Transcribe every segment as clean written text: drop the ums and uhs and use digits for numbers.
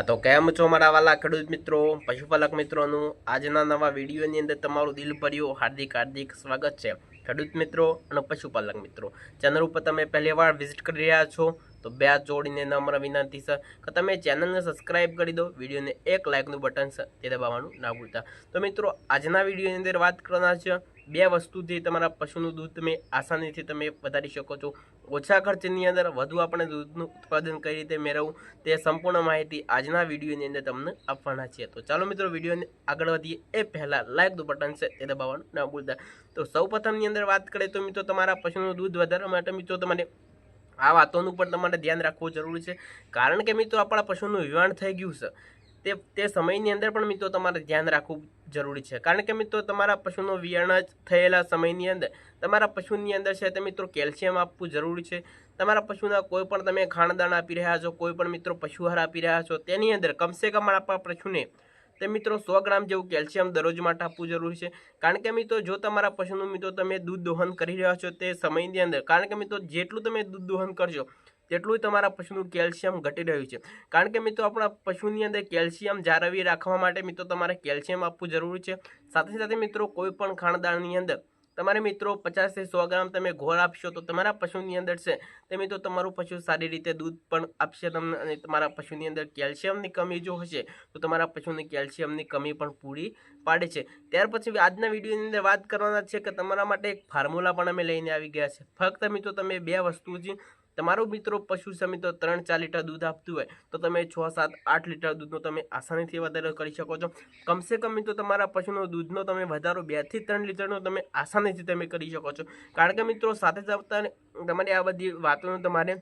तो केम छो मारा वाला खेडूत मित्रों पशुपालक मित्रों आजना नवा विडियोनी अंदर तमारुं दिलभर्युं हार्दिक हार्दिक स्वागत है। खेडूत मित्रों और पशुपालक मित्रों चेनल पर तमे पहली बार विजिट कर रहा छो तो बे हाथ जोड़ीने नम्र विनंती है कि तमे चेनल ने सब्सक्राइब कर दो, वीडियो ने एक लाइक बटन है ते दबाववानुं ना भूलता। तो मित्रों आजना विडियोनी अंदर बात करवाना छे बे वस्तुथी तमारा पशुनुं दूध तमे आसानीथी तमे वधारी शको छो। ओछा खर्चनी अंदर वधु आपणे दूधनुं उत्पादन कई रीते मेळववुं ते संपूर्ण माहिती आजना विडियोनी अंदर तमने आपवाना छे। तो चलो मित्रों विडियोने आगळ वधीए ए पहेला लाइक द बटन छे ते दबाववानुं न भूलता। तो सौ प्रथमनी अंदर बात करीए तो मित्रों तमारा पशुनुं दूध વધારવા માટે मित्रों तमारे आ वातोनुं पण तमारे ध्यान राखवुं जरूरी छे। कारण के मित्रों आपणा पशुनुं विवाण थई गयुं छे ते समयनी अंदर पण मित्रों तमारे ध्यान राखवुं जरूरी है। कारण के मित्रों तमारा पशुनो वियाण थयेला समयनी अंदर तमारा पशुनी अंदर छे ते मित्रों केल्शियम आपवुं जरूरी है। तमारा पशुना कोईपण तमे खाणदाण आपी रह्या छो, कोईपण मित्रों पशुहार आपी रह्या छो तेनी अंदर कम से कम आपणा पशुने ते मित्रों 100 ग्राम जेवुं केल्शियम दररोज माटे आपवुं जरूरी है। कारण के मित्रों जो तमारा पशुनुं मित्रों तमे दूध दोहन करी रह्या छो ते समयनी अंदर कारण के मित्रों जेटलुं तमे दूध दोहन करशो तेटલું તમારા પશુનું કેલ્શિયમ ઘટી રહ્યું છે। કારણ કે મિત્રો આપણા પશુની અંદર કેલ્શિયમ જાળવી રાખવા માટે મિત્રો તમારે કેલ્શિયમ આપવું જરૂરી છે। સાથે સાથે મિત્રો કોઈ પણ ખાણદાણની અંદર તમારે મિત્રો 50 થી 100 ગ્રામ તમે ઘોળ આપશો તો તમારા પશુની અંદર છે તે મિત્રો તમારું પશુ સારી રીતે દૂધ પણ આપશે તમને। અને તમારા પશુની અંદર કેલ્શિયમની કમી જો હશે તો તમારા પશુની કેલ્શિયમની કમી પણ પૂરી પાડે છે। ત્યાર પછી આજના વિડીયોની અંદર વાત કરવાના છે કે તમારા માટે એક ફોર્મ્યુલા પણ અમે લઈને આવી ગયા છે। ફક્ત મિત્રો તમે બે વસ્તુ છે तमारू मित्रों पशु से मित्रों 3-4 लीटर दूध आपतुं होय तो तमे 6-7-8 लीटर दूधनो तमे आसानीथी वधारो करी शको छो। कम से कम मित्रों तमारा पशुनो दूधनो तमे वधारो 2 થી 3 लीटरनो तमे आसानीथी तमे करी शको छो। कारण के मित्रों साथे साथे तमारी आ बधी वातोनो तमारे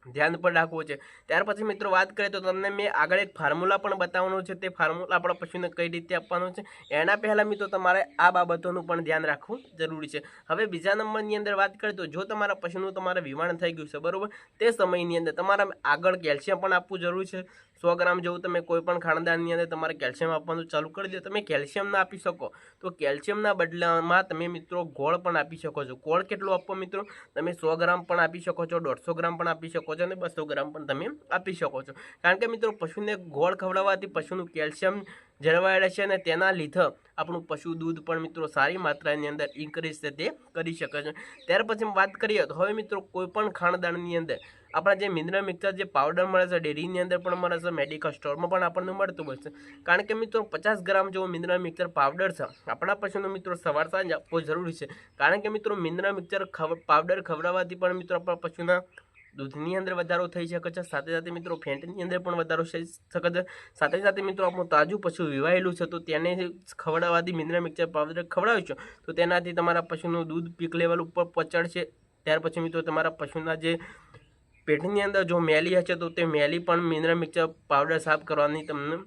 ध्यान पर राखवुं छे। त्यार पछी मित्रों बात करीए तो तमने मैं आगळ एक फॉर्म्युला पण बताववानो छे ते फॉर्म्युला आपणा पशुने कई रीते आपवानो छे एना पहेला मित्रों तमारे आ बाबतोनुं पण ध्यान राखवुं जरूरी छे। हवे बीजा नंबरनी अंदर बात करीए तो जो तमारा पशुनुं तमारे विवाण थई गयुं छे बरोबर ते समयनी अंदर तमारे आगळ केल्शियम पण आपवुं जरूरी छे। 100 ग्राम जेवुं तमे कोईपण खाणदाणनी अंदर तमारे केल्शियम आपवानुं चालू करी दो। तमे केल्शियम ना आपी शको तो केल्शियमना बदलामां तमे मित्रों गोळ पण आपी शको छो। गोळ केटलो आपवो मित्रों तमे 100 ग्राम पण आपी शको छो, 150 ग्राम पण आपी शको छो અને 200 ग्राम पण तमे आपी शको छो। कारण के मित्रों पशुने गोळ खवડાવવાથી पशुનું કેલ્શિયમ જળવાઈ રહેશે અને તેના લીધે આપણું પશુ દૂધ પણ મિત્રો સારી માત્રાની અંદર ઇન્ક્રીઝ છે તે કરી શકે છે। ત્યાર પછી વાત કરીએ તો હવે મિત્રો કોઈ પણ ખાણદાણની અંદર આપણા જે મિનરલ મિક્સર જે પાવડર મળે છે ડેરીની અંદર પણ મળે છે, મેડિકલ સ્ટોરમાં પણ આપણને મળતું હોય છે। કારણ કે મિત્રો 50 ગ્રામ જેવો મિનરલ મિક્સર પાવડર છે આપણા પશુને મિત્રો સવાર સાંજ આપવો જરૂરી છે। કારણ કે મિત્રો મિનરલ મિક્સર પાવડર ખવડાવવાથી પણ મિત્રો આપણા પશુના दूधनी अंदर वधारो थई शके छे। साथे साथे मित्रों फेंटनी अंदर पण वधारो थई शके छे। साथे साथे मित्रों आपणुं ताजू पशु विवायेलुं छे तो तेने खवडाववाथी मिनरल मिक्सर पावडर खवडावीशो तो तेनाथी तमारा पशुनुं दूध पीक लेवल उपर पहोंचाडशे। त्यार पछी मित्रों तमारा पशुना जे पेटनी अंदर जो मेली हशे तो ते मेली पण मिनरल मिक्सर पावडर साफ करवानी तमने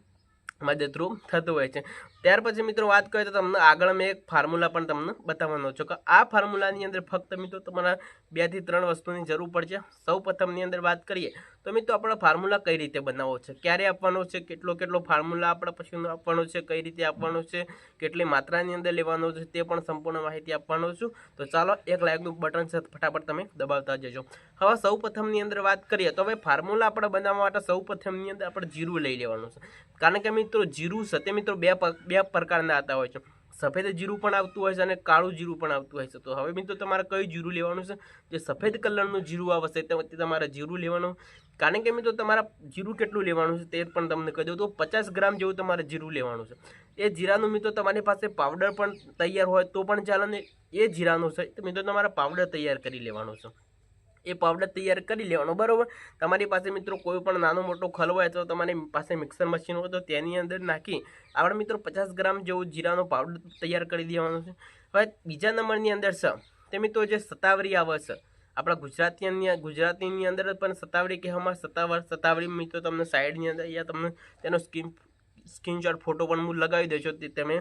मददरूप थतुं होय छे। त्यार पछी मित्रों बात करीए तो तमने आगळ मैं एक फॉर्म्युला पण तमने बताववानो छुं के आ फॉर्म्युलानी अंदर फक्त मित्रों तमारा 2 થી 3 वस्तुनी जरूर पड़शे। सौ प्रथमनी अंदर बात करीए तो मित्रों आपणे फॉर्म्युला कई रीते बनावવો छे, क्यारे आपवानो छे, केटलो केटलो फॉर्म्युला आपणा पशुने आपवानो छे, कई रीते आपवानो छे, केटली मात्रानी अंदर लेवानो छे ते पण संपूर्ण माहिती आपवानो छुं। तो चालो एक लाइकनुं बटन छे फटाफट तमे दबावता जजो। हवे सौ प्रथमनी अंदर बात करीए तो हवे फॉर्म्युला आपणे बनाववा माटे सौ प्रथमनी अंदर आपणे जीरुं लई लेवानुं छे। कारण के मित्रों जीरुं छे ते मित्रों बे प्रकारना आवता होय छे। सफेद जीरुं पण आवतुं होय छे अने काळुं जीरुं पण आवतुं होय छे। तो हवे मित्रों तमारे कयुं जीरुं लेवानुं छे? जे सफेद कलरनुं जीरुं आवशे ते तमारे जीरुं लेवानुं। कारण के मित्रों तमारा जीरुं केटलुं लेवानुं छे ते पण तमने कही दઉં तो 50 ग्राम जेवुं तमारे जीरुं लेवानुं छे। ए जीरानुं मित्रों तमारी पासे पावडर पण तैयार होय तो पण चाले ने ए जीरानुं छे तो मित्रों तमारे पावडर तैयार करी लेवानुं छे। ए पावडर तैयार करी लेवानो बरोबर। तमारी पासे मित्रों कोई पण नानो मोटो खल होय तो तमारी पासे मिक्सर मशीन होय तो तेनी अंदर नाखी आपणे मित्रों 50 ग्राम जेवुं जीरानो पावडर तैयार करी देवानो छे। हवे बीजा नंबरनी अंदर छे ते मित्रों जे सतावरी आवे छे आपणा गुजरातीनी अंदर पण सतावरी कहेवामां सतावरी मित्रों तमने साइडनी अंदर या तमने तेनो स्क्रीनशॉट फोटो पण हूँ लगावी देशो तमे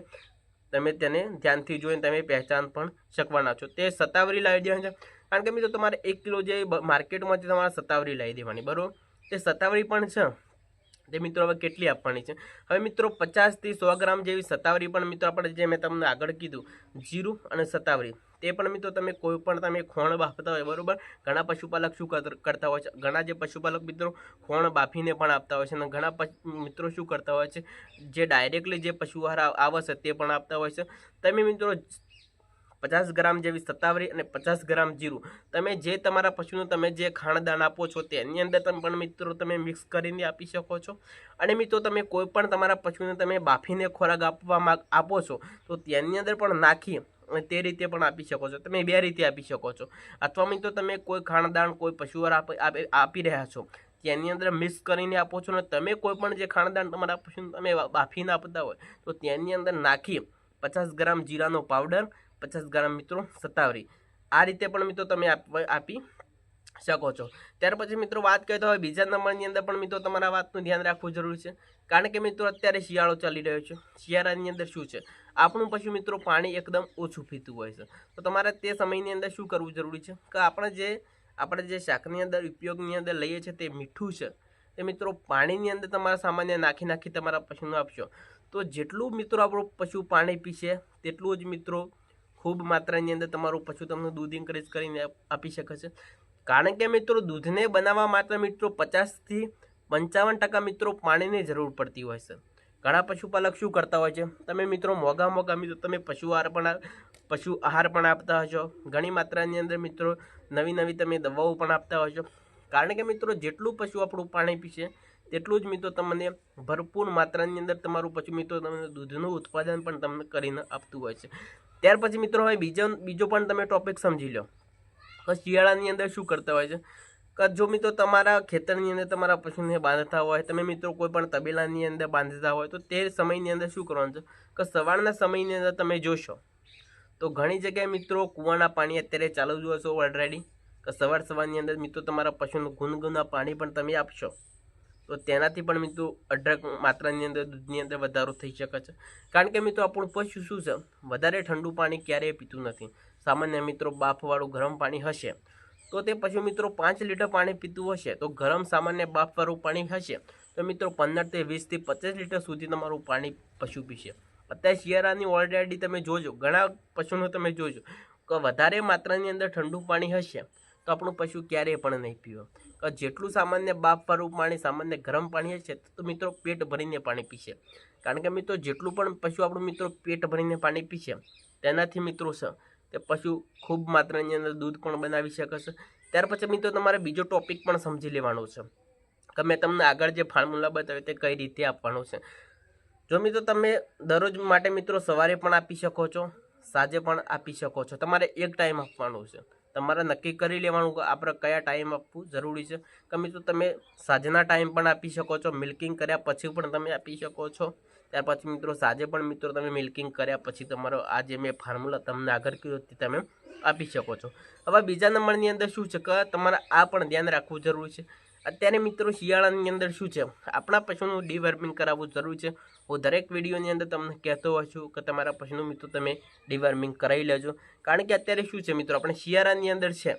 तमे तेने ध्यानथी जोईने तमे पहचान पण शकवाना छो। ते सतावरी लावी देवानी छे। कारण के मित्रों तमारे 1 किलो जे मार्केटमांथी तमारे सतावरी लावी देवानी बरोबर। ते सतावरी पण छे તે મિત્રો હવે કેટલી આપવાની છે? હવે મિત્રો 50 થી 100 ગ્રામ જેવી શતાવરી પણ મિત્રો આપણે જે મેં તમને આગળ કીધું જીરું અને શતાવરી તે પણ મિત્રો તમે કોઈ પણ તમે ખોણ બાફતા હોય બરોબર, ઘણા પશુપાલક શું કરતા હોય છે, ઘણા જે પશુપાલક મિત્રો ખોણ બાફીને પણ આપતા હોય છે અને ઘણા મિત્રો શું કરતા હોય છે જે ડાયરેક્ટલી જે પશુ આહાર આવે છે તે પણ આપતા હોય છે. તમે મિત્રો 50 ગ્રામ જેવી શતાવરી અને 50 ગ્રામ જીરું તમે જે તમારા પશુનું તમે જે ખાણદાણ આપો છો તેની અંદર તમે પણ મિત્રો તમે મિક્સ કરીને આપી શકો છો. અને મિત્રો તમે કોઈ પણ તમારા પશુને તમે બાફીને ખોરાક આપો છો તો તેની અંદર પણ નાખી અને તે રીતે પણ આપી શકો છો. તમે બે રીતે આપી શકો છો. અથવા મિત્રો તમે કોઈ ખાણદાણ કોઈ પશુઆહાર આપી રહ્યા છો તેની અંદર મિક્સ કરીને આપો છો ને તમે કોઈ પણ જે ખાણદાણ તમારા પશુને તમે બાફીને આપતા હોય તો તેની અંદર નાખી 50 ગ્રામ જીરાનો પાવડર, 50 ગ્રામ મિત્રો શતાવરી આ રીતે પણ મિત્રો તમે આપી શકો છો. ત્યાર પછી મિત્રો વાત કરીએ તો હવે બીજા નંબરની અંદર પણ મિત્રો તમારા વાતનું ધ્યાન રાખવું જરૂરી છે, કારણ કે મિત્રો અત્યારે શિયાળો ચાલી રહ્યો છે. શિયાળાની અંદર શું છે આપણું પશુ મિત્રો પાણી એકદમ ઓછું પીતું હોય છે. તો તમારે તે સમયની અંદર શું કરવું જરૂરી છે કે આપણે જે શાકની અંદર ઉપયોગની અંદર લઈએ છીએ તે મીઠું છે તે મિત્રો પાણીની અંદર તમારા સામાન્ય નાખી તમારા પશુને આપશો તો જેટલું મિત્રો આપણું પશુ પાણી પીશે તેટલું જ મિત્રો ખૂબ માત્રાની અંદર તમારું પશુ તમને દૂધ ઇન્ક્રીઝ કરીને આપી શકે છે. કારણ કે મિત્રો દૂધને બનાવવા માટે મિત્રો 50 થી 55% મિત્રો પાણીની જરૂર પડતી હોય છે. ઘણા પશુપાલક શું કરતા હોય છે તમે મિત્રો મોંઘા મિત્રો તમે પશુ આહાર પણ આપતા હશો, ઘણી માત્રાની અંદર મિત્રો નવી તમે દવાઓ પણ આપતા હશો. કારણ કે મિત્રો જેટલું પશુ આપણું પાણી પીશે તેટલું જ મિત્રો તમને ભરપૂર માત્રાની અંદર તમારું પશુ મિત્રો તમને દૂધનું ઉત્પાદન પણ તમને કરીને આપતું હોય છે. ત્યાર પછી મિત્રો હવે બીજો પણ તમે ટોપિક સમજી લો કે શિયાળાની અંદર શું કરતા હોય છે કે જો મિત્રો તમારા ખેતરની અંદર તમારા પશુને બાંધતા હોય, તમે મિત્રો કોઈ પણ તબેલાની અંદર બાંધતા હોય તો તે સમયની અંદર શું કરવાનું છે કે સવારના સમયની અંદર તમે જોશો તો ઘણી જગ્યાએ મિત્રો કૂવાના પાણી અત્યારે ચાલુ જ હશો ઓલરેડી કે સવારની અંદર મિત્રો તમારા પશુનું ગુનગુના પાણી પણ તમે આપશો તો તેનાથી પણ મિત્રો અઢળક માત્રાની અંદર દૂધની અંદર વધારો થઈ શકે છે. કારણ કે મિત્રો આપણું પશુ શું છે વધારે ઠંડુ પાણી ક્યારેય પીતું નથી. સામાન્ય મિત્રો બાફવાળું ગરમ પાણી હશે તો તે પશુ મિત્રો 5 લીટર પાણી પીતું હશે તો ગરમ સામાન્ય બાફવાળું પાણી હશે તો મિત્રો 15 થી 20 થી 25 લીટર સુધી તમારું પાણી પશુ પીશે. અત્યારે શિયાળાની ઓલરેડી તમે જોજો ઘણા પશુનું તમે જોજો કે વધારે માત્રાની અંદર ઠંડુ પાણી હશે તો આપણું પશુ ક્યારેય પણ નહીં પીવે. જેટલું સામાન્ય બાફવાળું પાણી સામાન્ય ગરમ પાણી હશે તો મિત્રો પેટ ભરીને પાણી પીશે. કારણ કે મિત્રો જેટલું પણ પશુ આપણું મિત્રો પેટ ભરીને પાણી પીશે તેનાથી મિત્રો છે તે પશુ ખૂબ માત્રાની અંદર દૂધ પણ બનાવી શકે છે. ત્યાર પછી મિત્રો તમારે બીજો ટોપિક પણ સમજી લેવાનો છે કે મેં તમને આગળ જે ફોર્મ્યુલા બતાવ્યો તે કઈ રીતે આપવાનો છે. જો મિત્રો તમે દરરોજ માટે મિત્રો સવારે પણ આપી શકો છો, સાંજે પણ આપી શકો છો. તમારે એક ટાઈમ આપવાનો છે. તમારે નક્કી કરી લેવાનું કે આપણે કયા ટાઈમ આપવું જરૂરી છે. કે મિત્રો તમે સાંજના ટાઈમ પણ આપી શકો છો, મિલ્કિંગ કર્યા પછી પણ તમે આપી શકો છો. ત્યાર પછી મિત્રો સાંજે પણ મિત્રો તમે મિલ્કિંગ કર્યા પછી તમારો આ જે મેં ફોર્મ્યુલા તમને આગળ કીધું તે તમે આપી શકો છો. હવે બીજા નંબરની અંદર શું છે કે તમારે આ પણ ધ્યાન રાખવું જરૂરી છે. અત્યારે મિત્રો શિયાળાની અંદર શું છે આપણા પશુનું ડીવર્મિંગ કરાવવું જરૂરી છે. હું દરેક વિડીયોની અંદર તમને કહેતો હોઉં છું કે તમારા પશુનું મિત્રો તમે ડીવર્મિંગ કરાવી લેજો. કારણ કે અત્યારે શું છે મિત્રો આપણે શિયાળાની અંદર છે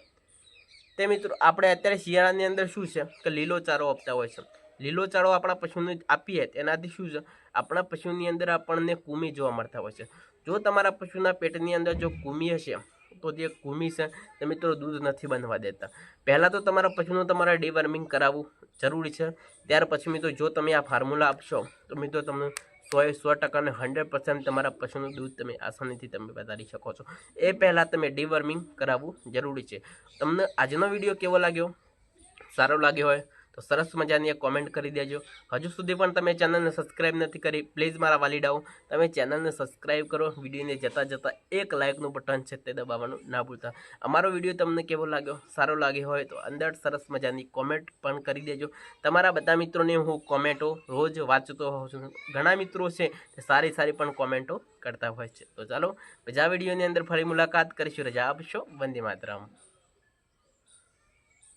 તે મિત્રો આપણે અત્યારે શિયાળાની અંદર શું છે કે લીલો ચારો આપતા હોય છે. લીલો ચારો આપણા પશુને આપીએ તેનાથી શું છે આપણા પશુની અંદર આપણને કુમી જોવા મળતા હોય છે. જો તમારા પશુના પેટની અંદર જો કુમી હશે તો જે કુમી છે તે મિત્રો દૂધ નથી બનવા દેતા. પહેલાં તો તમારા પશુનું તમારે ડીવર્મિંગ કરાવવું જરૂરી છે. ત્યાર પછી મિત્રો જો તમે આ ફોર્મ્યુલા આપશો તો મિત્રો તમને 100% અને 100% તમારા પશુનું દૂધ તમે આસાનીથી તમે વધારી શકો છો. એ પહેલાં તમે ડીવર્મિંગ કરાવવું જરૂરી છે. તમને આજનો વિડીયો કેવો લાગ્યો? સારો લાગ્યો હોય તો સરસ મજાની એક કોમેન્ટ કરી દેજો. હજુ સુધી પણ તમે ચેનલને સબસ્ક્રાઈબ નથી કરી પ્લીઝ મારા વાલીડાઓ તમે ચેનલને સબસ્ક્રાઈબ કરો. વિડીયોને જતાં એક લાઇકનું બટન છે તે દબાવવાનું ના ભૂલતા. અમારો વિડીયો તમને કેવો લાગ્યો? સારો લાગ્યો હોય તો અંદર સરસ મજાની કોમેન્ટ પણ કરી દેજો. તમારા બધા મિત્રોને હું કોમેન્ટો રોજ વાંચતો હોઉં છું. ઘણા મિત્રો છે તે સારી પણ કોમેન્ટો કરતા હોય છે. તો ચાલો બીજા વિડીયોની અંદર ફરી મુલાકાત કરીશું. રજા આપશો. વંદે માતરમ.